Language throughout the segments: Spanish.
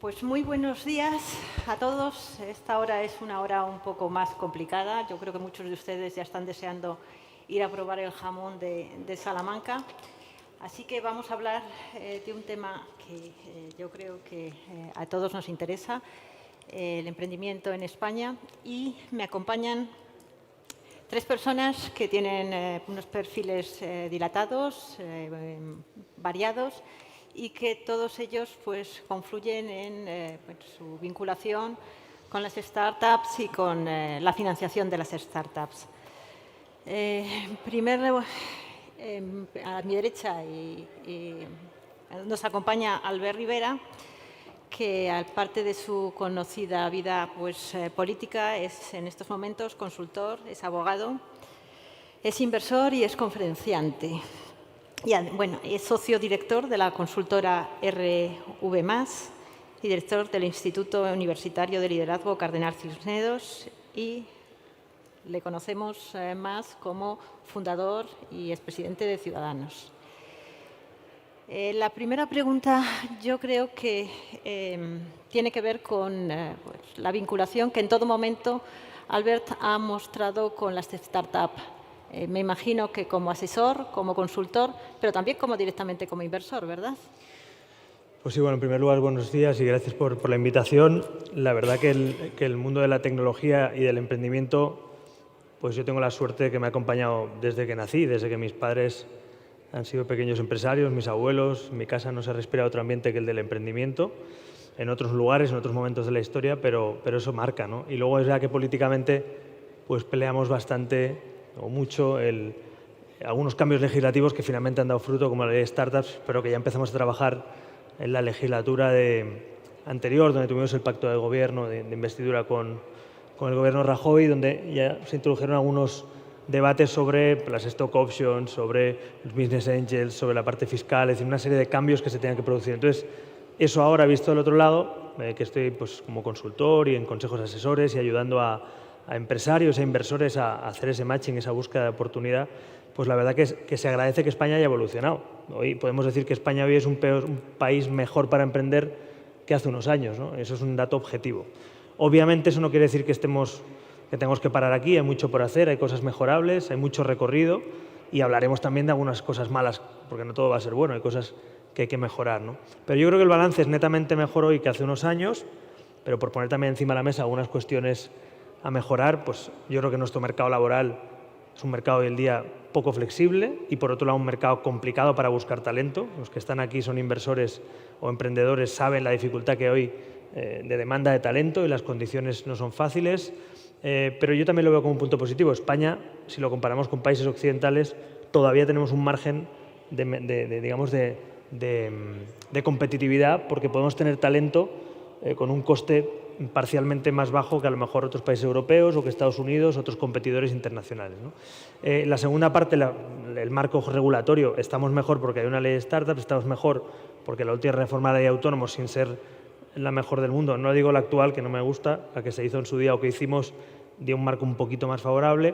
Pues muy buenos días a todos. Esta hora es una hora un poco más complicada. Yo creo que muchos de ustedes ya están deseando ir a probar el jamón de Salamanca. Así que vamos a hablar de un tema que yo creo que a todos nos interesa, el emprendimiento en España. Y me acompañan tres personas que tienen unos perfiles dilatados, variados, y que todos ellos pues, confluyen en su vinculación con las startups y con la financiación de las startups. A mi derecha nos acompaña Albert Rivera, que aparte de su conocida vida política, es en estos momentos consultor, es abogado, es inversor y es conferenciante. Y, bueno, es socio director de la consultora RV+, y director del Instituto Universitario de Liderazgo Cardenal Cisneros, y le conocemos más como fundador y expresidente de Ciudadanos. La primera pregunta yo creo que tiene que ver con la vinculación que en todo momento Albert ha mostrado con las startups. Me imagino que como asesor, como consultor, pero también directamente como inversor, ¿verdad? Pues sí, bueno, en primer lugar, buenos días y gracias por la invitación. La verdad que el mundo de la tecnología y del emprendimiento, pues yo tengo la suerte de que me ha acompañado desde que nací, desde que mis padres han sido pequeños empresarios, mis abuelos. En mi casa no se respira otro ambiente que el del emprendimiento, en otros lugares, en otros momentos de la historia, pero eso marca, ¿no? Y luego es verdad que políticamente pues peleamos bastante o mucho algunos cambios legislativos que finalmente han dado fruto, como la ley de startups, pero que ya empezamos a trabajar en la legislatura anterior, donde tuvimos el pacto de gobierno, de investidura con el gobierno Rajoy, donde ya se introdujeron algunos debates sobre las stock options, sobre los business angels, sobre la parte fiscal, es decir, una serie de cambios que se tenían que producir. Entonces, eso ahora visto del otro lado, que estoy pues, como consultor y en consejos asesores y ayudando a empresarios e inversores a hacer ese matching, esa búsqueda de oportunidad, pues la verdad que se agradece que España haya evolucionado. Hoy podemos decir que España hoy es un país mejor para emprender que hace unos años, ¿no? Eso es un dato objetivo. Obviamente eso no quiere decir que tengamos que parar aquí, hay mucho por hacer, hay cosas mejorables, hay mucho recorrido y hablaremos también de algunas cosas malas, porque no todo va a ser bueno, hay cosas que hay que mejorar, ¿no? Pero yo creo que el balance es netamente mejor hoy que hace unos años, pero por poner también encima de la mesa algunas cuestiones a mejorar, pues yo creo que nuestro mercado laboral es un mercado hoy en día poco flexible y por otro lado un mercado complicado para buscar talento. Los que están aquí son inversores o emprendedores, saben la dificultad que hoy de demanda de talento y las condiciones no son fáciles, pero yo también lo veo como un punto positivo. España, si lo comparamos con países occidentales, todavía tenemos un margen de competitividad porque podemos tener talento con un coste parcialmente más bajo que a lo mejor otros países europeos o que Estados Unidos, otros competidores internacionales, ¿no? La segunda parte, el marco regulatorio, estamos mejor porque hay una ley de startups, estamos mejor porque la última reforma de la ley de autónomos, sin ser la mejor del mundo, no digo la actual, que no me gusta, la que se hizo en su día o que hicimos, dio un marco un poquito más favorable,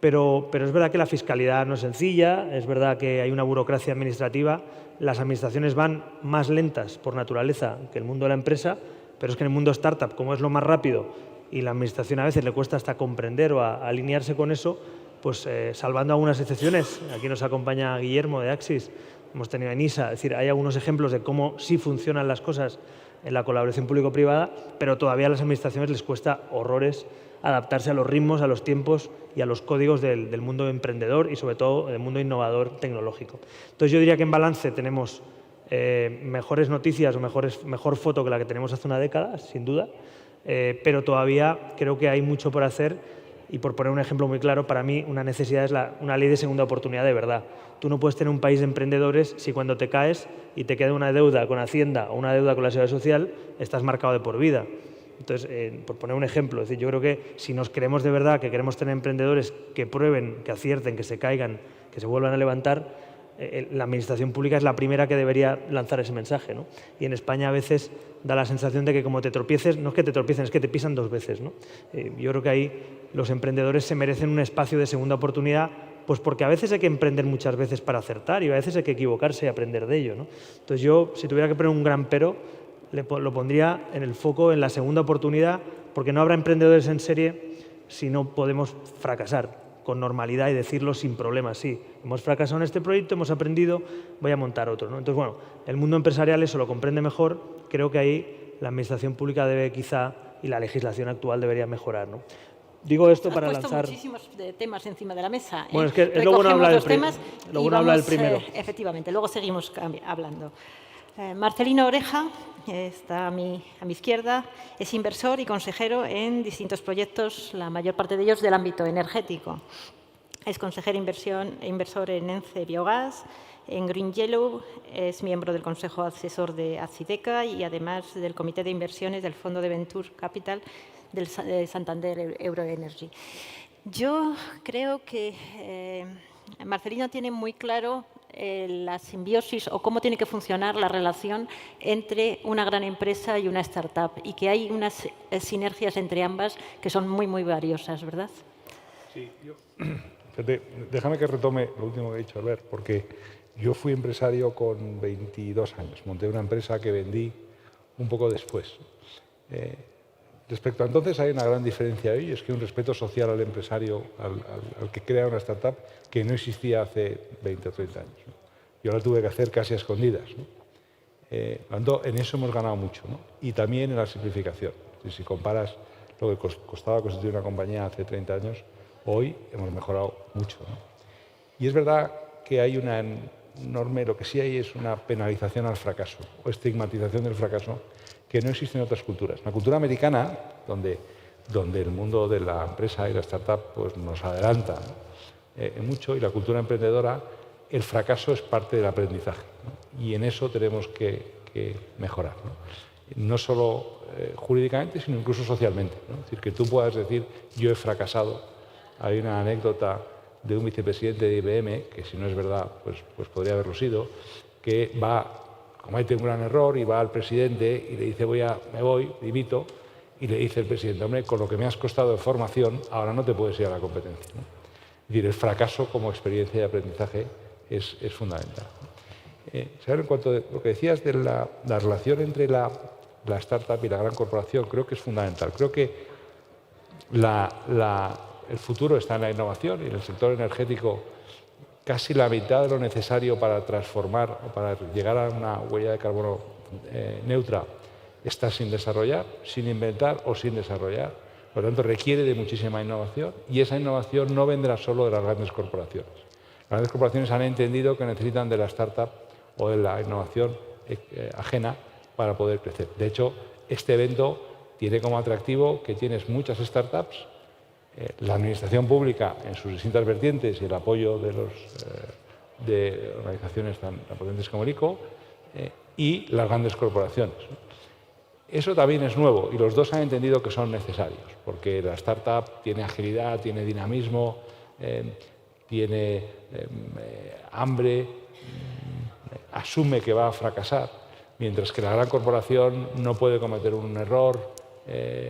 pero es verdad que la fiscalidad no es sencilla, es verdad que hay una burocracia administrativa, las administraciones van más lentas por naturaleza que el mundo de la empresa, pero es que en el mundo startup, como es lo más rápido y la administración a veces le cuesta hasta comprender o alinearse con eso, pues salvando algunas excepciones, aquí nos acompaña Guillermo de Axis, hemos tenido en ISA, es decir, hay algunos ejemplos de cómo sí funcionan las cosas en la colaboración público-privada, pero todavía a las administraciones les cuesta horrores adaptarse a los ritmos, a los tiempos y a los códigos del mundo emprendedor y sobre todo del mundo innovador tecnológico. Entonces yo diría que en balance tenemos mejores noticias o mejor foto que la que tenemos hace una década, sin duda, pero todavía creo que hay mucho por hacer y por poner un ejemplo muy claro, para mí una necesidad es una ley de segunda oportunidad de verdad. Tú no puedes tener un país de emprendedores si cuando te caes y te queda una deuda con Hacienda o una deuda con la Seguridad Social, estás marcado de por vida. Entonces, por poner un ejemplo, es decir, yo creo que si nos creemos de verdad que queremos tener emprendedores que prueben, que acierten, que se caigan, que se vuelvan a levantar, la administración pública es la primera que debería lanzar ese mensaje, ¿no? Y en España a veces da la sensación de que como te tropieces, no es que te tropiecen, es que te pisan dos veces, ¿no? Yo creo que ahí los emprendedores se merecen un espacio de segunda oportunidad, pues porque a veces hay que emprender muchas veces para acertar y a veces hay que equivocarse y aprender de ello, ¿no? Entonces yo, si tuviera que poner un gran pero, lo pondría en el foco en la segunda oportunidad, porque no habrá emprendedores en serie si no podemos fracasar con normalidad y decirlo sin problemas. Sí, hemos fracasado en este proyecto, hemos aprendido, voy a montar otro, ¿no? Entonces, bueno, el mundo empresarial eso lo comprende mejor. Creo que ahí la administración pública debe quizá, y la legislación actual debería mejorar, ¿no? Digo esto para lanzar. Has puesto muchísimos temas encima de la mesa. Bueno, es que es lo bueno hablar del primero. Efectivamente, luego seguimos hablando. Marcelino Oreja está a mi izquierda, es inversor y consejero en distintos proyectos, la mayor parte de ellos del ámbito energético. Es consejero e inversor en ENCE Biogás, en Green Yellow, es miembro del Consejo Asesor de Acideca y además del Comité de Inversiones del Fondo de Venture Capital del Santander Euroenergy. Yo creo que Marcelino tiene muy claro la simbiosis o cómo tiene que funcionar la relación entre una gran empresa y una startup y que hay unas sinergias entre ambas que son muy, muy valiosas, ¿verdad? Sí, déjame que retome lo último que ha dicho Albert, porque yo fui empresario con 22 años. Monté una empresa que vendí un poco después. Respecto a entonces hay una gran diferencia hoy, es que un respeto social al empresario, al que crea una startup, que no existía hace 20 o 30 años, ¿no? Yo la tuve que hacer casi a escondidas, ¿no? En eso hemos ganado mucho, ¿no? Y también en la simplificación. Si comparas lo que costaba constituir una compañía hace 30 años, hoy hemos mejorado mucho, ¿no? Y es verdad que hay una enorme, lo que sí hay es una penalización al fracaso o estigmatización del fracaso que no existe en otras culturas. En la cultura americana, donde el mundo de la empresa y la startup pues, nos adelanta, ¿no? Mucho, y la cultura emprendedora, el fracaso es parte del aprendizaje, ¿no? Y en eso tenemos que mejorar, no solo jurídicamente, sino incluso socialmente, ¿no? Es decir, que tú puedas decir, yo he fracasado. Hay una anécdota de un vicepresidente de IBM, que si no es verdad, pues podría haberlo sido, que comete un gran error y va al presidente y le dice, me voy, dimito, y le dice el presidente, hombre, con lo que me has costado de formación, ahora no te puedes ir a la competencia, ¿no? Es decir, el fracaso como experiencia de aprendizaje es fundamental. ¿Sabes? En cuanto a lo que decías de la relación entre la startup y la gran corporación, creo que es fundamental. Creo que el futuro está en la innovación y en el sector energético casi la mitad de lo necesario para transformar o para llegar a una huella de carbono neutra está sin desarrollar, sin inventar o sin desarrollar. Por lo tanto, requiere de muchísima innovación y esa innovación no vendrá solo de las grandes corporaciones. Las grandes corporaciones han entendido que necesitan de la startup o de la innovación ajena para poder crecer. De hecho, este evento tiene como atractivo que tienes muchas startups, la administración pública en sus distintas vertientes y el apoyo de organizaciones tan potentes como el ICO y las grandes corporaciones. Eso también es nuevo y los dos han entendido que son necesarios, porque la startup tiene agilidad, tiene dinamismo, tiene hambre, asume que va a fracasar, mientras que la gran corporación no puede cometer un error,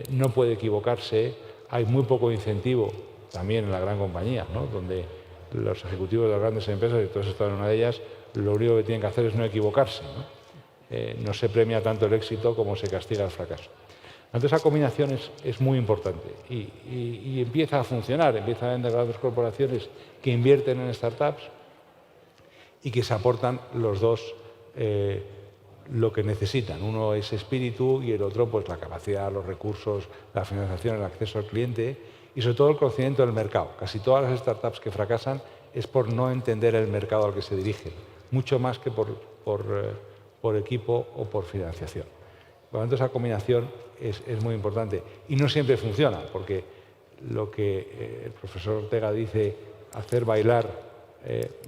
no puede equivocarse, hay muy poco incentivo también en la gran compañía, ¿no? Donde los ejecutivos de las grandes empresas, y todos están en una de ellas, lo único que tienen que hacer es no equivocarse, ¿no? No se premia tanto el éxito como se castiga el fracaso. Entonces, esa combinación es muy importante y empieza a funcionar, empieza a haber grandes corporaciones que invierten en startups y que se aportan los dos lo que necesitan. Uno es espíritu y el otro pues la capacidad, los recursos, la financiación, el acceso al cliente y sobre todo el conocimiento del mercado. Casi todas las startups que fracasan es por no entender el mercado al que se dirigen, mucho más que por equipo o por financiación. Por lo tanto, esa combinación es muy importante y no siempre funciona, porque lo que el profesor Ortega dice, hacer bailar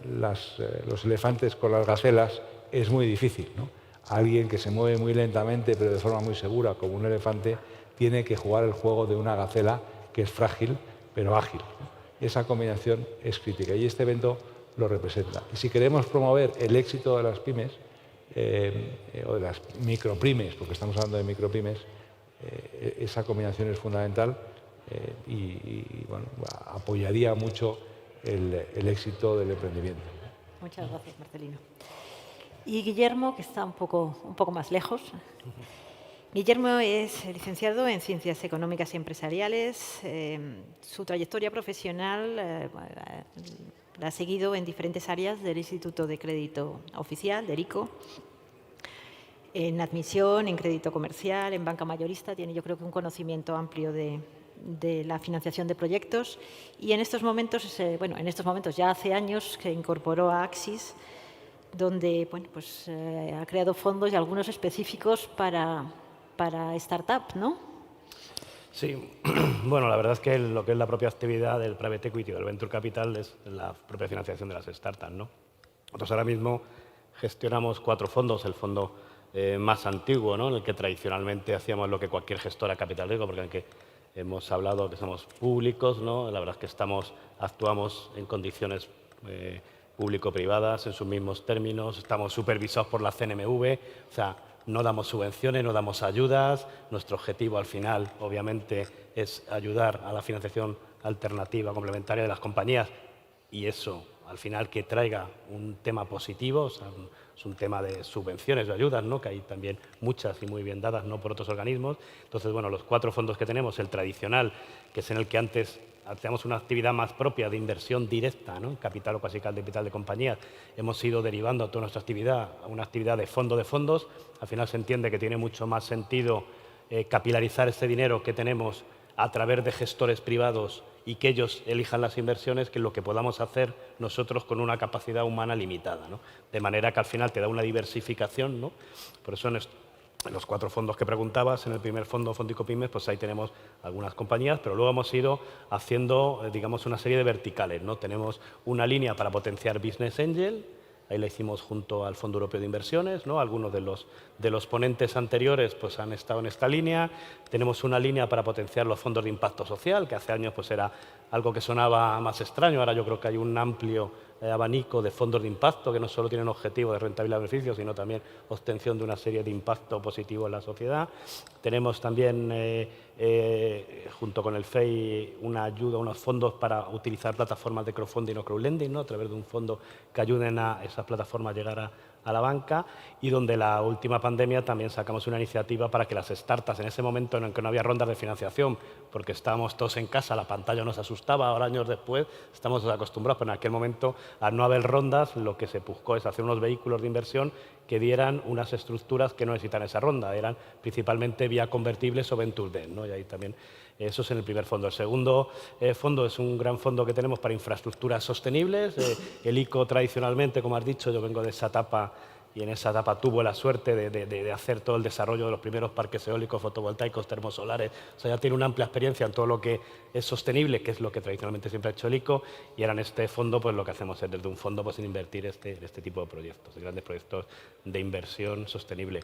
los elefantes con las gacelas, es muy difícil, ¿no? Alguien que se mueve muy lentamente pero de forma muy segura como un elefante tiene que jugar el juego de una gacela que es frágil pero ágil, ¿no? Esa combinación es crítica y este evento lo representa. Y si queremos promover el éxito de las pymes o de las micropymes, porque estamos hablando de micropymes, esa combinación es fundamental y bueno, apoyaría mucho el éxito del emprendimiento. Muchas gracias, Marcelino. Y Guillermo, que está un poco más lejos. Guillermo es licenciado en Ciencias Económicas y Empresariales. Su trayectoria profesional la ha seguido en diferentes áreas del Instituto de Crédito Oficial, del ICO, en admisión, en crédito comercial, en banca mayorista. Tiene, yo creo, que un conocimiento amplio de la financiación de proyectos, y en estos momentos, ya hace años, que incorporó a Axis, donde ha creado fondos y algunos específicos para startup, ¿no? Sí, bueno, la verdad es que lo que es la propia actividad del private equity o del venture capital es la propia financiación de las startups, ¿no? Nosotros ahora mismo gestionamos 4 fondos, el fondo más antiguo, ¿no?, en el que tradicionalmente hacíamos lo que cualquier gestora capital riesgo, porque en el que hemos hablado que somos públicos, ¿no? La verdad es que actuamos en condiciones público-privadas, en sus mismos términos, estamos supervisados por la CNMV, o sea, no damos subvenciones, no damos ayudas. Nuestro objetivo al final, obviamente, es ayudar a la financiación alternativa, complementaria de las compañías, y eso, al final, que traiga un tema positivo, o sea, es un tema de subvenciones o ayudas, ¿no?, que hay también muchas y muy bien dadas, no por otros organismos. Entonces, bueno, los 4 fondos que tenemos, el tradicional, que es en el que antes hacíamos una actividad más propia de inversión directa, ¿no?, capital o casi capital de compañías, hemos ido derivando toda nuestra actividad a una actividad de fondos. Al final se entiende que tiene mucho más sentido capilarizar ese dinero que tenemos a través de gestores privados y que ellos elijan las inversiones, que lo que podamos hacer nosotros con una capacidad humana limitada, ¿no? De manera que al final te da una diversificación, ¿no? Por eso en los 4 fondos que preguntabas, en el primer fondo, Fondico Pymes, pues ahí tenemos algunas compañías, pero luego hemos ido haciendo, digamos, una serie de verticales, ¿no? Tenemos una línea para potenciar Business Angel. Ahí la hicimos junto al Fondo Europeo de Inversiones, ¿no? Algunos de los ponentes anteriores pues, han estado en esta línea. Tenemos una línea para potenciar los fondos de impacto social, que hace años pues, era algo que sonaba más extraño. Ahora yo creo que hay un amplio abanico de fondos de impacto que no solo tienen objetivo de rentabilidad de beneficios, sino también obtención de una serie de impacto positivo en la sociedad. Tenemos también, junto con el FEI, una ayuda, unos fondos para utilizar plataformas de crowdfunding o crowdlending, ¿no?, a través de un fondo que ayuden a esas plataformas a llegar a la banca, y donde la última pandemia también sacamos una iniciativa para que las startups, en ese momento en el que no había rondas de financiación, porque estábamos todos en casa, la pantalla nos asustaba, ahora años después estamos acostumbrados, pero en aquel momento, al no haber rondas, lo que se buscó es hacer unos vehículos de inversión que dieran unas estructuras que no necesitan esa ronda, eran principalmente vía convertibles o venture debt, ¿no? Y ahí también, eso es en el primer fondo. El segundo fondo es un gran fondo que tenemos para infraestructuras sostenibles. El ICO tradicionalmente, como has dicho, yo vengo de esa etapa, y en esa etapa tuvo la suerte de hacer todo el desarrollo de los primeros parques eólicos, fotovoltaicos, termosolares. O sea, ya tiene una amplia experiencia en todo lo que es sostenible, que es lo que tradicionalmente siempre ha hecho el ICO, y ahora en este fondo pues lo que hacemos es desde un fondo pues invertir este tipo de proyectos, de grandes proyectos de inversión sostenible.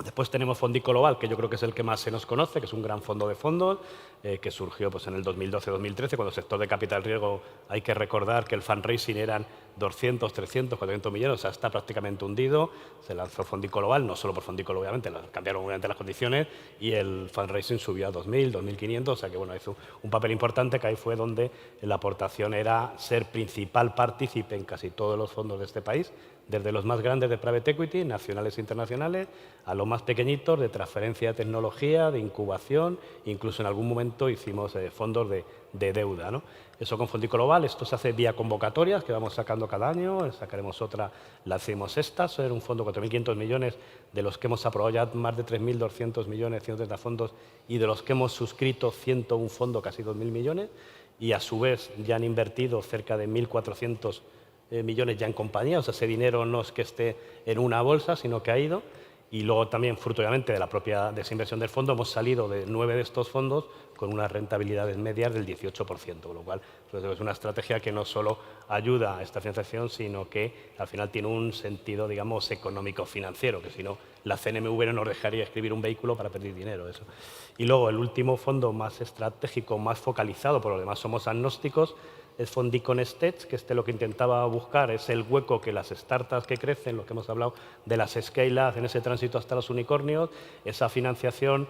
Después tenemos Fondico Global, que yo creo que es el que más se nos conoce, que es un gran fondo de fondos, que surgió pues, en el 2012-2013, cuando el sector de capital riesgo, hay que recordar que el fundraising eran 200, 300, 400 millones, o sea, está prácticamente hundido. Se lanzó Fondico Global, no solo por Fondico, obviamente, cambiaron obviamente las condiciones, y el fundraising subió a 2.000, 2.500, o sea que bueno, hizo un papel importante, que ahí fue donde la aportación era ser principal partícipe en casi todos los fondos de este país, desde los más grandes de private equity, nacionales e internacionales, a los más pequeñitos de transferencia de tecnología, de incubación, incluso en algún momento hicimos fondos de deuda, ¿no? Eso con Fondico Global. Esto se hace vía convocatorias que vamos sacando cada año, sacaremos otra, la hacemos esta, es un fondo de 4.500 millones, de los que hemos aprobado ya más de 3.200 millones, 130 fondos, y de los que hemos suscrito 101 fondos, casi 2.000 millones, y a su vez ya han invertido cerca de 1.400 millones ya en compañía, o sea, ese dinero no es que esté en una bolsa, sino que ha ido. Y luego también, fruto obviamente de la propia desinversión del fondo, hemos salido de 9 de estos fondos con unas rentabilidades medias del 18%, con lo cual pues, es una estrategia que no solo ayuda a esta financiación, sino que al final tiene un sentido, digamos, económico-financiero, que si no, la CNMV no nos dejaría escribir un vehículo para pedir dinero. Eso. Y luego, el último fondo más estratégico, más focalizado, por lo demás somos agnósticos, es Fondicon Stage, que lo que intentaba buscar es el hueco que las startups que crecen, lo que hemos hablado de las scale-ups, en ese tránsito hasta los unicornios, esa financiación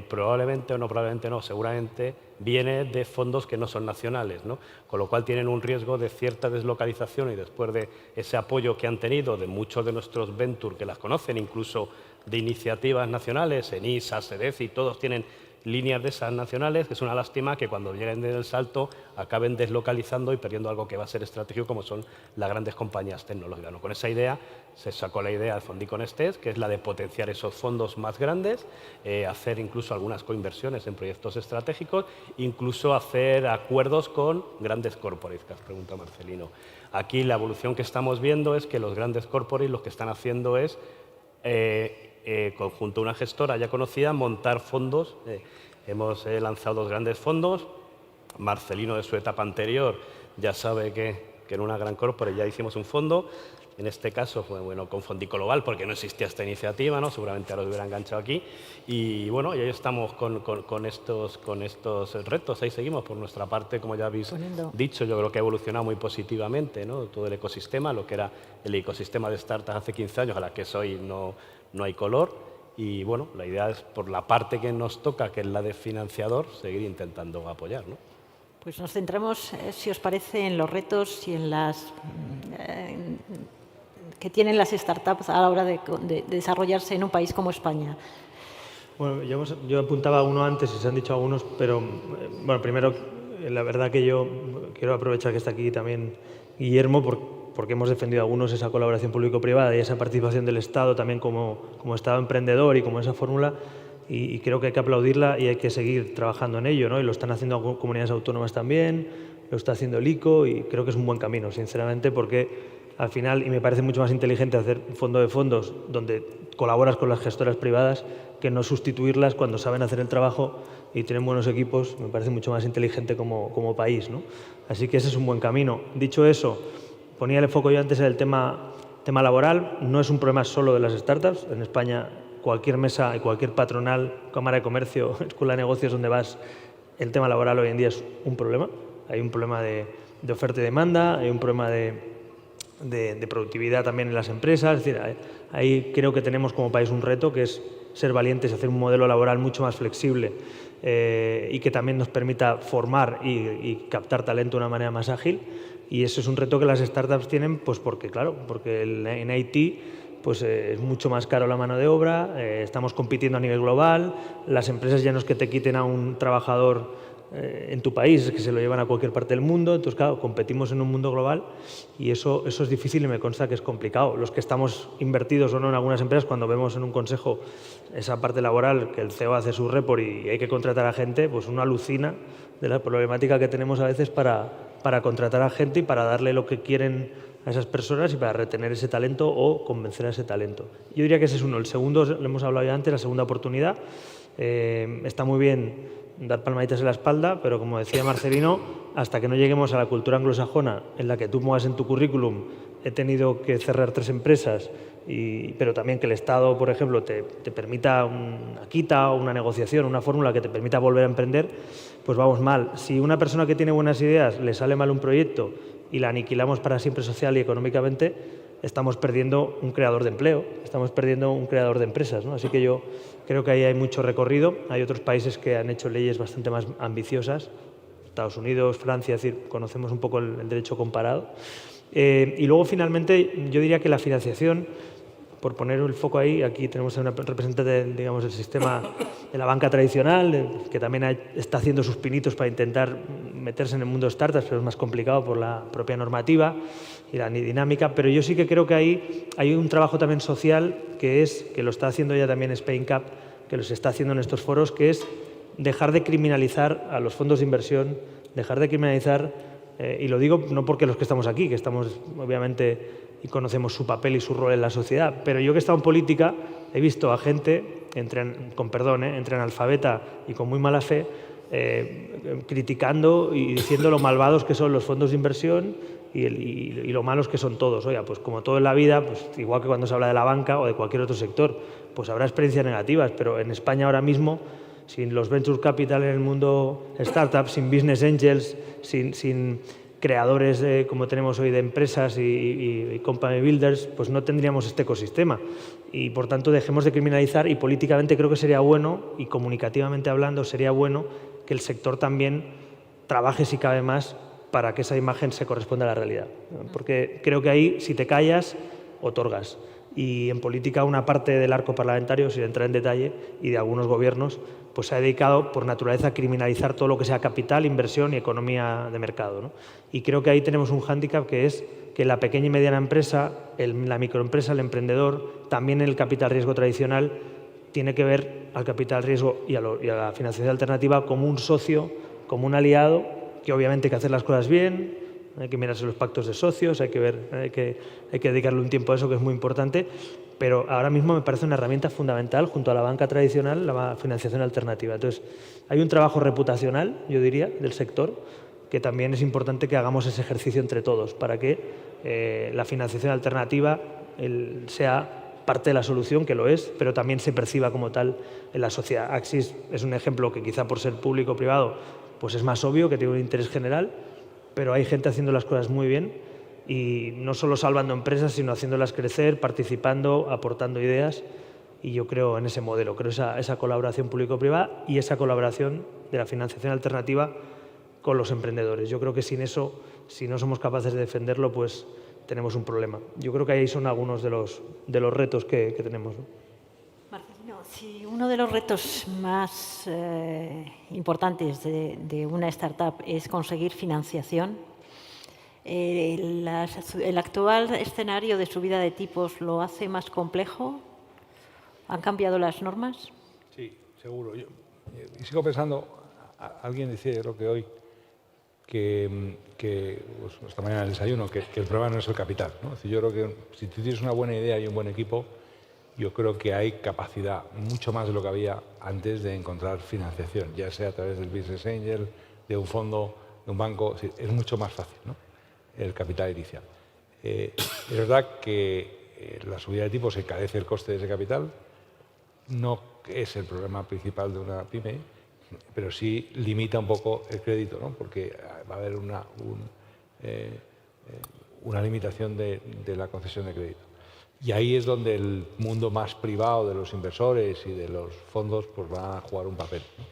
probablemente o no, probablemente no, seguramente viene de fondos que no son nacionales, ¿no? Con lo cual tienen un riesgo de cierta deslocalización y después de ese apoyo que han tenido de muchos de nuestros venture que las conocen, incluso de iniciativas nacionales, ENISA, SEDECI, todos tienen líneas de esas nacionales, que es una lástima que cuando lleguen del salto acaben deslocalizando y perdiendo algo que va a ser estratégico como son las grandes compañías tecnológicas, ¿no? Con esa idea se sacó la idea de Fondicon Stage, que es la de potenciar esos fondos más grandes, hacer incluso algunas coinversiones en proyectos estratégicos, incluso hacer acuerdos con grandes corporates, que has preguntado Marcelino. Aquí la evolución que estamos viendo es que los grandes corporates lo que están haciendo es conjunto a una gestora ya conocida, montar fondos. Hemos lanzado 2 grandes fondos. Marcelino, de su etapa anterior, ya sabe que en una gran corporate ya hicimos un fondo. En este caso fue con Fondico Global, porque no existía esta iniciativa, ¿no? Seguramente ahora os hubiera enganchado aquí. Y bueno, y ahí estamos con estos retos. Ahí seguimos por nuestra parte, como ya habéis dicho. Yo creo que ha evolucionado muy positivamente, ¿no? Todo el ecosistema, lo que era el ecosistema de startups hace 15 años, a la que es hoy no hay color. Y bueno, la idea es, por la parte que nos toca, que es la de financiador, seguir intentando apoyar, ¿no? Pues nos centramos, si os parece, en los retos y en las que tienen las startups a la hora de desarrollarse en un país como España. Bueno, yo apuntaba uno antes y se han dicho algunos, pero bueno, primero, la verdad que yo quiero aprovechar que está aquí también Guillermo, porque hemos defendido algunos esa colaboración público-privada y esa participación del Estado también como Estado emprendedor y como esa fórmula, y creo que hay que aplaudirla y hay que seguir trabajando en ello, ¿no? Y lo están haciendo comunidades autónomas también, lo está haciendo el ICO, y creo que es un buen camino, sinceramente, porque al final, y me parece mucho más inteligente hacer un fondo de fondos donde colaboras con las gestoras privadas que no sustituirlas cuando saben hacer el trabajo y tienen buenos equipos. Me parece mucho más inteligente como país, ¿no? Así que ese es un buen camino. Dicho eso, ponía el foco yo antes en el tema laboral. No es un problema solo de las startups. En España, cualquier mesa y cualquier patronal, cámara de comercio, escuela de negocios donde vas, el tema laboral hoy en día es un problema. Hay un problema de oferta y demanda, hay un problema de productividad también en las empresas. Es decir, ahí creo que tenemos como país un reto, que es ser valientes, hacer un modelo laboral mucho más flexible y que también nos permita formar y captar talento de una manera más ágil. Y eso es un reto que las startups tienen, pues porque en IT pues, es mucho más caro la mano de obra, estamos compitiendo a nivel global, las empresas ya no es que te quiten a un trabajador en tu país, es que se lo llevan a cualquier parte del mundo. Entonces, claro, competimos en un mundo global y eso es difícil y me consta que es complicado. Los que estamos invertidos o no en algunas empresas, cuando vemos en un consejo esa parte laboral, que el CEO hace su report y hay que contratar a gente, pues uno alucina de la problemática que tenemos a veces para contratar a gente y para darle lo que quieren a esas personas y para retener ese talento o convencer a ese talento. Yo diría que ese es uno. El segundo, lo hemos hablado ya antes, la segunda oportunidad. Está muy bien dar palmaditas en la espalda, pero como decía Marcelino, hasta que no lleguemos a la cultura anglosajona en la que tú pongas en tu currículum he tenido que cerrar 3 empresas, pero también que el Estado, por ejemplo, te permita una quita o una negociación, una fórmula que te permita volver a emprender, pues vamos mal. Si una persona que tiene buenas ideas le sale mal un proyecto y la aniquilamos para siempre social y económicamente, estamos perdiendo un creador de empleo, estamos perdiendo un creador de empresas, ¿no? Así que yo creo que ahí hay mucho recorrido. Hay otros países que han hecho leyes bastante más ambiciosas, Estados Unidos, Francia, es decir, conocemos un poco el derecho comparado. Y luego, finalmente, yo diría que la financiación, por poner el foco ahí, aquí tenemos a una representante del sistema de la banca tradicional, que también está haciendo sus pinitos para intentar meterse en el mundo de startups, pero es más complicado por la propia normativa y la dinámica. Pero yo sí que creo que ahí hay un trabajo también social que lo está haciendo ya también Spain Cap, que los está haciendo en estos foros, que es dejar de criminalizar a los fondos de inversión, dejar de criminalizar, y lo digo no porque los que estamos aquí, que estamos obviamente y conocemos su papel y su rol en la sociedad, pero yo que he estado en política he visto a gente, entre analfabeta y con muy mala fe, criticando y diciendo lo malvados que son los fondos de inversión y lo malos que son todos. Oiga, pues como todo en la vida, pues igual que cuando se habla de la banca o de cualquier otro sector, pues habrá experiencias negativas, pero en España ahora mismo, sin los venture capital en el mundo startup, sin business angels, sin creadores como tenemos hoy de empresas y company builders, pues no tendríamos este ecosistema. Y por tanto dejemos de criminalizar, y políticamente creo que sería bueno, y comunicativamente hablando sería bueno, que el sector también trabaje si cabe más para que esa imagen se corresponda a la realidad. Porque creo que ahí, si te callas, otorgas. Y en política una parte del arco parlamentario, sin entrar en detalle, y de algunos gobiernos, pues se ha dedicado por naturaleza a criminalizar todo lo que sea capital, inversión y economía de mercado, ¿no? Y creo que ahí tenemos un hándicap, que es que la pequeña y mediana empresa, la microempresa, el emprendedor, también el capital riesgo tradicional, tiene que ver al capital riesgo y a la financiación alternativa como un socio, como un aliado, que obviamente hay que hacer las cosas bien, hay que mirarse los pactos de socios, hay que dedicarle un tiempo a eso, que es muy importante, pero ahora mismo me parece una herramienta fundamental junto a la banca tradicional, la financiación alternativa. Entonces, hay un trabajo reputacional, yo diría, del sector, que también es importante que hagamos ese ejercicio entre todos para que la financiación alternativa sea parte de la solución, que lo es, pero también se perciba como tal en la sociedad. Axis es un ejemplo que quizá por ser público o privado pues es más obvio, que tiene un interés general, pero hay gente haciendo las cosas muy bien, y no solo salvando empresas, sino haciéndolas crecer, participando, aportando ideas, y yo creo en ese modelo, creo esa colaboración público-privada y esa colaboración de la financiación alternativa con los emprendedores. Yo creo que sin eso, si no somos capaces de defenderlo, pues tenemos un problema. Yo creo que ahí son algunos de los retos que tenemos, ¿no? Marcelino, si uno de los retos más importantes de una startup es conseguir financiación, ¿el actual escenario de subida de tipos lo hace más complejo? ¿Han cambiado las normas? Sí, seguro. Y sigo pensando, alguien decía, yo creo que hoy, que pues, esta mañana en el desayuno, que el problema no es el capital, ¿no? Es decir, yo creo que si tú tienes una buena idea y un buen equipo, yo creo que hay capacidad, mucho más de lo que había antes, de encontrar financiación, ya sea a través del business angel, de un fondo, de un banco. Es mucho más fácil, ¿no?, el capital inicial. Es verdad que la subida de tipos encarece el coste de ese capital, no es el problema principal de una pyme, pero sí limita un poco el crédito, ¿no?, porque va a haber una limitación de la concesión de crédito. Y ahí es donde el mundo más privado de los inversores y de los fondos pues va a jugar un papel, ¿no?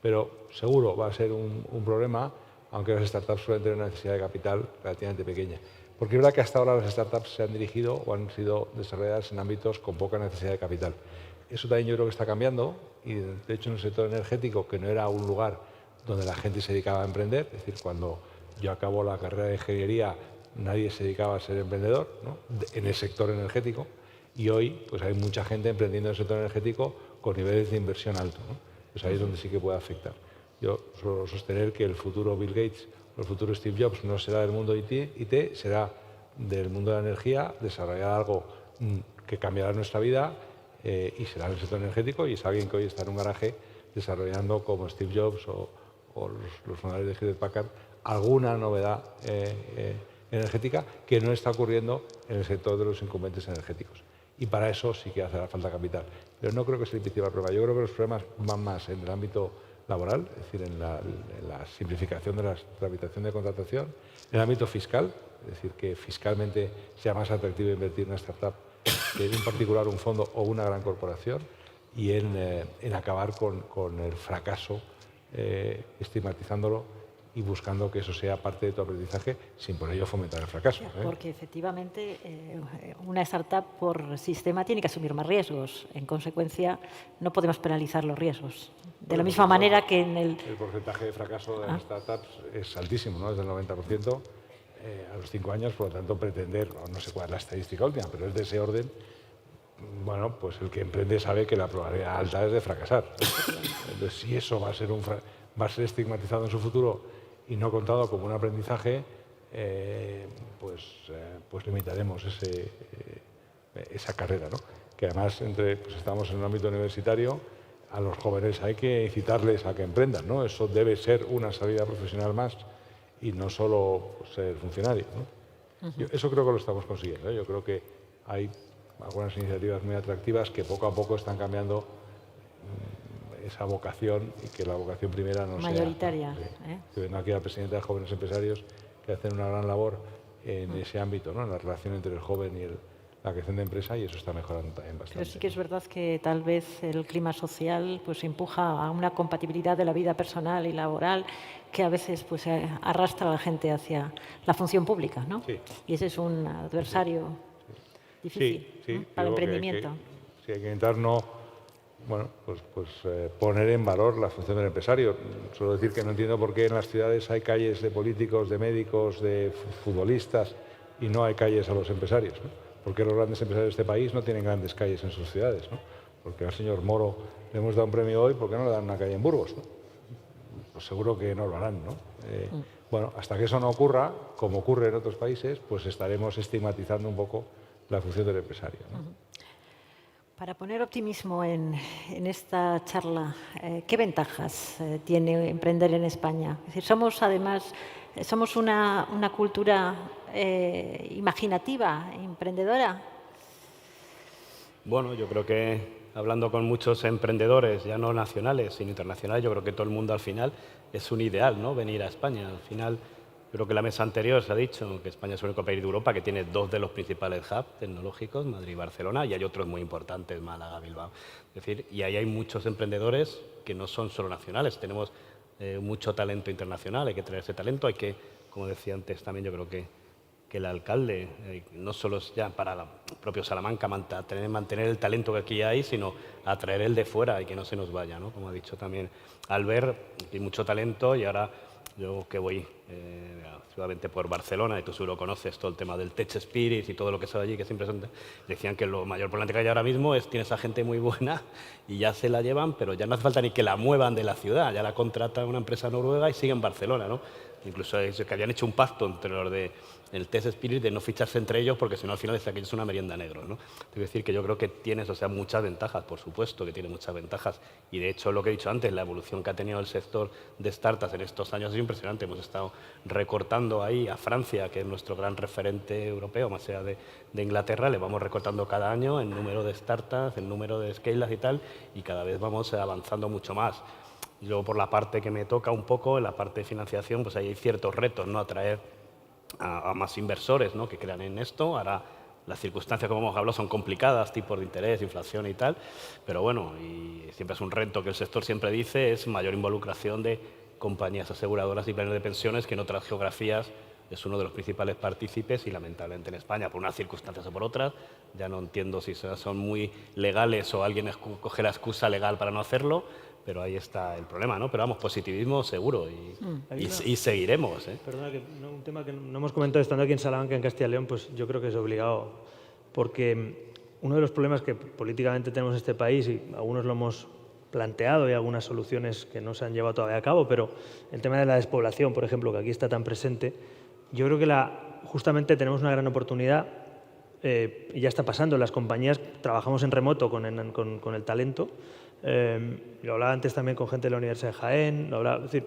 Pero seguro va a ser un problema, aunque las startups suelen tener una necesidad de capital relativamente pequeña. Porque es verdad que hasta ahora las startups se han dirigido o han sido desarrolladas en ámbitos con poca necesidad de capital. Eso también yo creo que está cambiando, y de hecho en el sector energético, que no era un lugar donde la gente se dedicaba a emprender, es decir, cuando yo acabo la carrera de ingeniería, nadie se dedicaba a ser emprendedor, ¿no?, en el sector energético, y hoy pues hay mucha gente emprendiendo en el sector energético con niveles de inversión altos, ¿no? Pues ahí es donde sí que puede afectar. Yo suelo sostener que el futuro Bill Gates o el futuro Steve Jobs no será del mundo IT, será del mundo de la energía, desarrollar algo que cambiará nuestra vida, y será en el sector energético, y es alguien que hoy está en un garaje desarrollando, como Steve Jobs o los fundadores de Hewlett Packard, alguna novedad energética que no está ocurriendo en el sector de los incumbentes energéticos. Y para eso sí que hace falta capital. Pero no creo que sea el principal problema. Yo creo que los problemas van más en el ámbito laboral, es decir, en la simplificación de la tramitación de contratación, en el ámbito fiscal, es decir, que fiscalmente sea más atractivo invertir en una startup que en particular un fondo o una gran corporación, y en acabar con el fracaso, estigmatizándolo y buscando que eso sea parte de tu aprendizaje, sin por ello fomentar el fracaso, ¿eh? Porque efectivamente una startup por sistema tiene que asumir más riesgos. En consecuencia, no podemos penalizar los riesgos. De la misma manera que en el porcentaje de fracaso de las startups es altísimo, ¿no?, es del 90% a los 5 años, por lo tanto pretender, no sé cuál es la estadística última, pero es de ese orden. Bueno, pues el que emprende sabe que la probabilidad alta es de fracasar. Entonces, si eso va a ser estigmatizado en su futuro y no contado como un aprendizaje, pues limitaremos esa carrera, ¿no? Que además pues estamos en un ámbito universitario, a los jóvenes hay que incitarles a que emprendan, ¿no? Eso debe ser una salida profesional más y no solo ser funcionario, ¿no? Eso creo que lo estamos consiguiendo, ¿eh? Yo creo que hay algunas iniciativas muy atractivas que poco a poco están cambiando esa vocación, y que la vocación primera no mayoritaria, sea... Estoy viendo aquí al presidente de Jóvenes Empresarios que hacen una gran labor en ese ámbito, ¿no? En la relación entre el joven y la creación de empresa, y eso está mejorando también bastante. Pero sí que es verdad que tal vez el clima social pues empuja a una compatibilidad de la vida personal y laboral que a veces pues arrastra a la gente hacia la función pública, ¿no? Sí. Y ese es un adversario difícil, Sí, ¿no? Para el yo creo que emprendimiento. hay que intentar no, poner en valor la función del empresario. Suelo decir que no entiendo por qué en las ciudades hay calles de políticos, de médicos, de futbolistas y no hay calles a los empresarios, ¿no? ¿Por qué los grandes empresarios de este país no tienen grandes calles en sus ciudades, ¿no? Porque al señor Moro le hemos dado un premio hoy, ¿por qué no le dan una calle en Burgos, ¿no? Pues seguro que no lo harán, ¿no? Bueno, hasta que eso no ocurra, como ocurre en otros países, pues estaremos estigmatizando un poco la función del empresario, ¿no? Para poner optimismo en esta charla, ¿qué ventajas tiene emprender en España? Es decir, somos una cultura imaginativa, emprendedora. Bueno, yo creo que hablando con muchos emprendedores, ya no nacionales, sino internacionales, yo creo que todo el mundo al final es un ideal, ¿no? Venir a España. Al final, yo creo que la mesa anterior se ha dicho que España es el único país de Europa que tiene 2 de los principales hubs tecnológicos, Madrid y Barcelona, y hay otros muy importantes, Málaga, Bilbao. Es decir, y ahí hay muchos emprendedores que no son solo nacionales, tenemos mucho talento internacional, hay que traer ese talento, hay que, como decía antes también, yo creo que el alcalde, no solo es ya para el propio Salamanca mantener el talento que aquí hay, sino atraer el de fuera y que no se nos vaya, ¿no? Como ha dicho también Albert, hay mucho talento y ahora yo que voy ciudadamente por Barcelona, y tú seguro conoces todo el tema del Tech Spirit y todo lo que se ve allí, que es impresionante, decían que lo mayor problema que hay ahora mismo es tienes a gente muy buena y ya se la llevan, pero ya no hace falta ni que la muevan de la ciudad, ya la contrata una empresa noruega y sigue en Barcelona, ¿no? Incluso que habían hecho un pacto entre los del Tech Spirit de no ficharse entre ellos, porque si no al final es aquello es una merienda negro, ¿no? Te voy a decir que yo creo que tienes, muchas ventajas, por supuesto que tiene muchas ventajas, y de hecho lo que he dicho antes, la evolución que ha tenido el sector de startups en estos años es impresionante. Hemos estado recortando ahí a Francia, que es nuestro gran referente europeo, más allá de Inglaterra, le vamos recortando cada año el número de startups, el número de scale-ups y tal, y cada vez vamos avanzando mucho más. Y luego por la parte que me toca un poco, en la parte de financiación, pues ahí hay ciertos retos, ¿no? Atraer a más inversores, ¿no? Que crean en esto. Ahora las circunstancias, como hemos hablado, son complicadas, tipos de interés, inflación y tal, pero bueno, y siempre es un reto que el sector siempre dice, es mayor involucración de compañías aseguradoras y planes de pensiones, que en otras geografías es uno de los principales partícipes, y lamentablemente en España, por unas circunstancias o por otras, ya no entiendo si son muy legales o alguien coge la excusa legal para no hacerlo, pero ahí está el problema, ¿no? Pero vamos, positivismo seguro y seguiremos, ¿eh? Perdona, un tema que no hemos comentado estando aquí en Salamanca, en Castilla y León, pues yo creo que es obligado, porque uno de los problemas que políticamente tenemos en este país, y algunos lo hemos planteado y algunas soluciones que no se han llevado todavía a cabo, pero el tema de la despoblación, por ejemplo, que aquí está tan presente, yo creo que justamente tenemos una gran oportunidad, y ya está pasando, las compañías trabajamos en remoto con el talento. Lo hablaba antes también con gente de la Universidad de Jaén, es decir,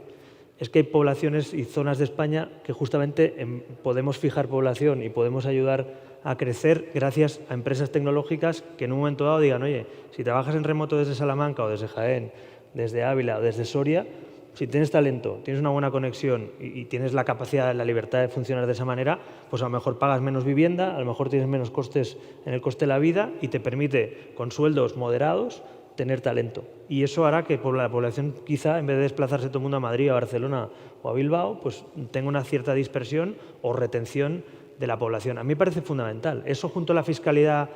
es que hay poblaciones y zonas de España que justamente podemos fijar población y podemos ayudar a crecer gracias a empresas tecnológicas que en un momento dado digan, oye, si trabajas en remoto desde Salamanca o desde Jaén, desde Ávila o desde Soria, si tienes talento, tienes una buena conexión y tienes la capacidad, la libertad de funcionar de esa manera, pues a lo mejor pagas menos vivienda, a lo mejor tienes menos costes en el coste de la vida y te permite, con sueldos moderados, tener talento. Y eso hará que la población, quizá, en vez de desplazarse todo el mundo a Madrid, a Barcelona o a Bilbao, pues tenga una cierta dispersión o retención de la población. A mí me parece fundamental. Eso, junto a la fiscalidad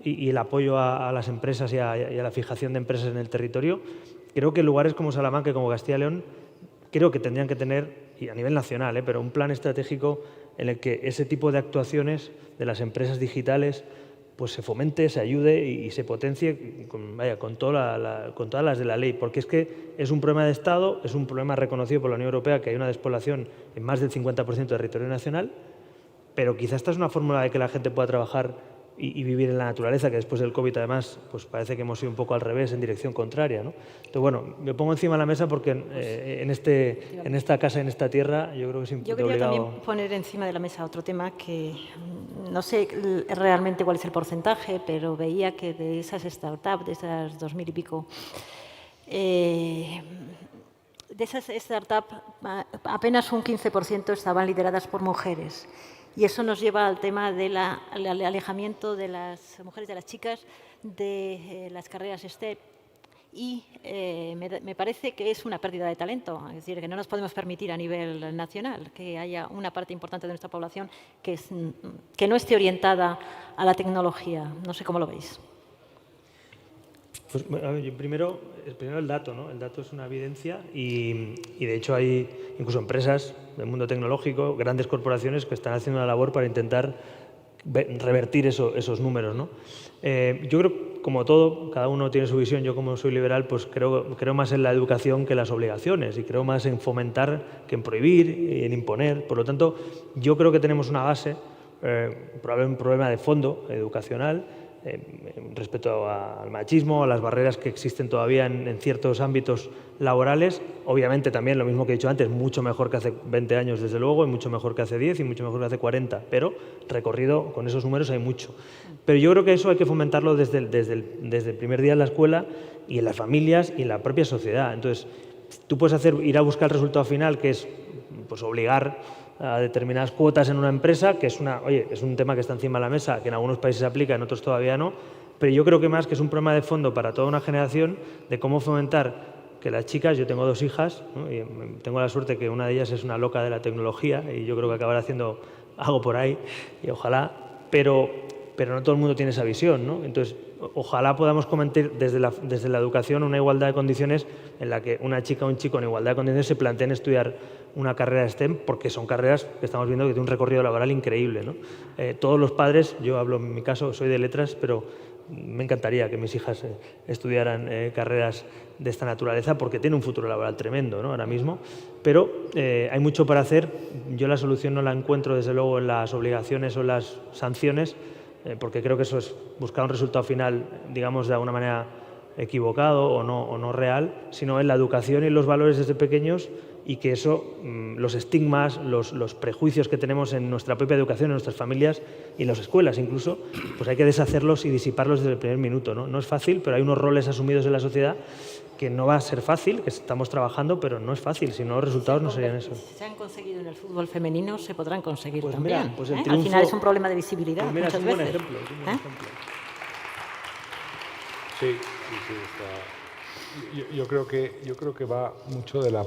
y el apoyo a las empresas y a la fijación de empresas en el territorio, creo que lugares como Salamanca y como Castilla y León creo que tendrían que tener, y a nivel nacional, pero un plan estratégico en el que ese tipo de actuaciones de las empresas digitales pues se fomente, se ayude y se potencie con todas las de la ley, porque es que es un problema de Estado, es un problema reconocido por la Unión Europea, que hay una despoblación en más del 50% del territorio nacional, pero quizás esta es una fórmula de que la gente pueda trabajar y vivir en la naturaleza, que después del COVID además pues parece que hemos ido un poco al revés, en dirección contraria, ¿no? Entonces, bueno, me pongo encima de la mesa porque en esta casa, en esta tierra, yo creo que es obligado. Yo quería también poner encima de la mesa otro tema que no sé realmente cuál es el porcentaje, pero veía que de esas startups, de esas 2000 y pico, de de esas startups apenas un 15% estaban lideradas por mujeres. Y eso nos lleva al tema del alejamiento de las mujeres, de las chicas, de las carreras STEM. Y me parece que es una pérdida de talento, es decir, que no nos podemos permitir a nivel nacional que haya una parte importante de nuestra población que no esté orientada a la tecnología. No sé cómo lo veis. Pues, a ver, primero el dato, ¿no? El dato es una evidencia y de hecho hay incluso empresas del mundo tecnológico, grandes corporaciones que están haciendo una labor para intentar revertir esos números, ¿no? Yo creo, como todo, cada uno tiene su visión. Yo, como soy liberal, pues creo más en la educación que en las obligaciones y creo más en fomentar que en prohibir y en imponer. Por lo tanto, yo creo que tenemos una base, probablemente un problema de fondo educacional, respecto al machismo, a las barreras que existen todavía en ciertos ámbitos laborales. Obviamente también, lo mismo que he dicho antes, mucho mejor que hace 20 años desde luego, y mucho mejor que hace 10 y mucho mejor que hace 40, pero recorrido con esos números hay mucho. Pero yo creo que eso hay que fomentarlo desde el primer día en la escuela y en las familias y en la propia sociedad. Entonces, tú puedes ir a buscar el resultado final, que es pues, obligar a determinadas cuotas en una empresa, que es un tema que está encima de la mesa, que en algunos países se aplica, en otros todavía no, pero yo creo que más que es un problema de fondo para toda una generación de cómo fomentar que las chicas, yo tengo 2 hijas, ¿no? Y tengo la suerte que una de ellas es una loca de la tecnología y yo creo que acabará haciendo algo por ahí, y ojalá, pero no todo el mundo tiene esa visión, ¿no? Entonces, ojalá podamos comentar desde la educación una igualdad de condiciones en la que una chica o un chico en igualdad de condiciones se planteen estudiar una carrera STEM, porque son carreras que estamos viendo que tienen un recorrido laboral increíble, ¿no? Todos los padres, yo hablo en mi caso, soy de letras, pero me encantaría que mis hijas estudiaran carreras de esta naturaleza porque tiene un futuro laboral tremendo, ¿no? Ahora mismo, pero hay mucho para hacer. Yo la solución no la encuentro desde luego en las obligaciones o en las sanciones, porque creo que eso es buscar un resultado final, digamos, de alguna manera equivocado o no real, sino en la educación y los valores desde pequeños, y que eso, los estigmas, los prejuicios que tenemos en nuestra propia educación, en nuestras familias y en las escuelas incluso, pues hay que deshacerlos y disiparlos desde el primer minuto, ¿no? No es fácil, pero hay unos roles asumidos en la sociedad que no va a ser fácil, que estamos trabajando, pero no es fácil, si no los resultados no serían esos. Si se han conseguido en el fútbol femenino, se podrán conseguir pues también. Mira, pues el Al triunfo, final es un problema de visibilidad, pues mira, muchas es un buen veces. ejemplo, es un buen ejemplo. Sí, está. Yo creo que va mucho de la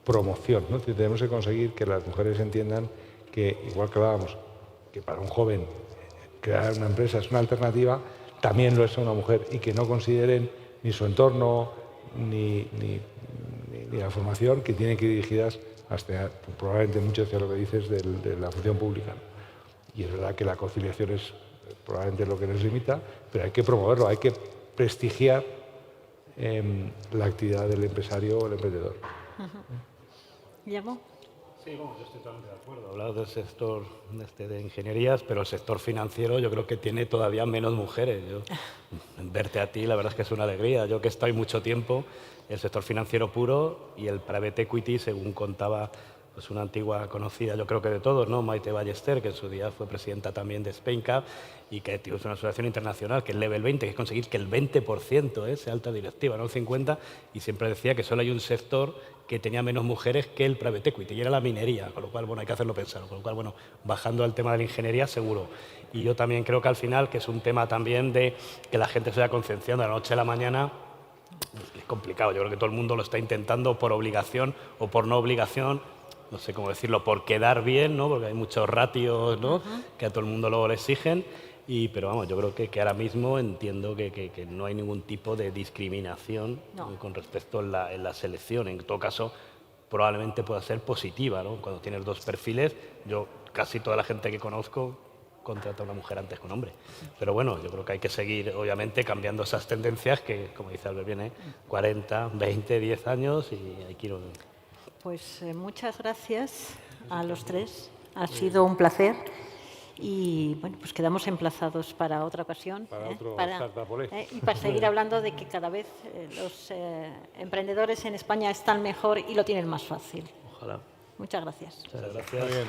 promoción, ¿no? Tenemos que conseguir que las mujeres entiendan que, igual que hablábamos, que para un joven crear una empresa es una alternativa, también lo es a una mujer, y que no consideren ni su entorno ni la formación, que tienen que ir dirigidas hasta, probablemente mucho hacia lo que dices de la función pública, ¿no? Y es verdad que la conciliación es probablemente lo que nos limita, pero hay que promoverlo, hay que prestigiar la actividad del empresario o el emprendedor. ¿Guillermo? Sí, bueno, yo estoy totalmente de acuerdo. Hablado del sector de ingenierías, pero el sector financiero yo creo que tiene todavía menos mujeres. Verte a ti, la verdad es que es una alegría. Yo que estoy mucho tiempo, el sector financiero puro y el private equity, según contaba pues una antigua conocida, yo creo que de todos, ¿no? Maite Ballester, que en su día fue presidenta también de SpainCap y que tío, es una asociación internacional, que es Level 20, que es conseguir que el 20% sea alta directiva, no el 50%, y siempre decía que solo hay un sector que tenía menos mujeres que el private equity, y era la minería, con lo cual, bueno, hay que hacerlo pensar, con lo cual, bueno, bajando al tema de la ingeniería, seguro. Y yo también creo que al final, que es un tema también de que la gente se vaya concienciando de la noche a la mañana, es complicado, yo creo que todo el mundo lo está intentando por obligación o por no obligación, no sé cómo decirlo, por quedar bien, ¿no? Porque hay muchos ratios, ¿no? Que a todo el mundo luego le exigen. Pero vamos, yo creo que ahora mismo entiendo que no hay ningún tipo de discriminación con respecto en la selección. En todo caso, probablemente pueda ser positiva, ¿no? Cuando tienes 2 perfiles, yo casi toda la gente que conozco contrata a una mujer antes que un hombre. Pero bueno, yo creo que hay que seguir, obviamente, cambiando esas tendencias que, como dice Albert, viene 40, 20, 10 años y hay que ir... Pues muchas gracias a los 3. Ha sido un placer. Y bueno, pues quedamos emplazados para otra ocasión. Para otro y para seguir hablando de que cada vez los emprendedores en España están mejor y lo tienen más fácil. Ojalá. Muchas gracias. Muchas gracias. Muy bien.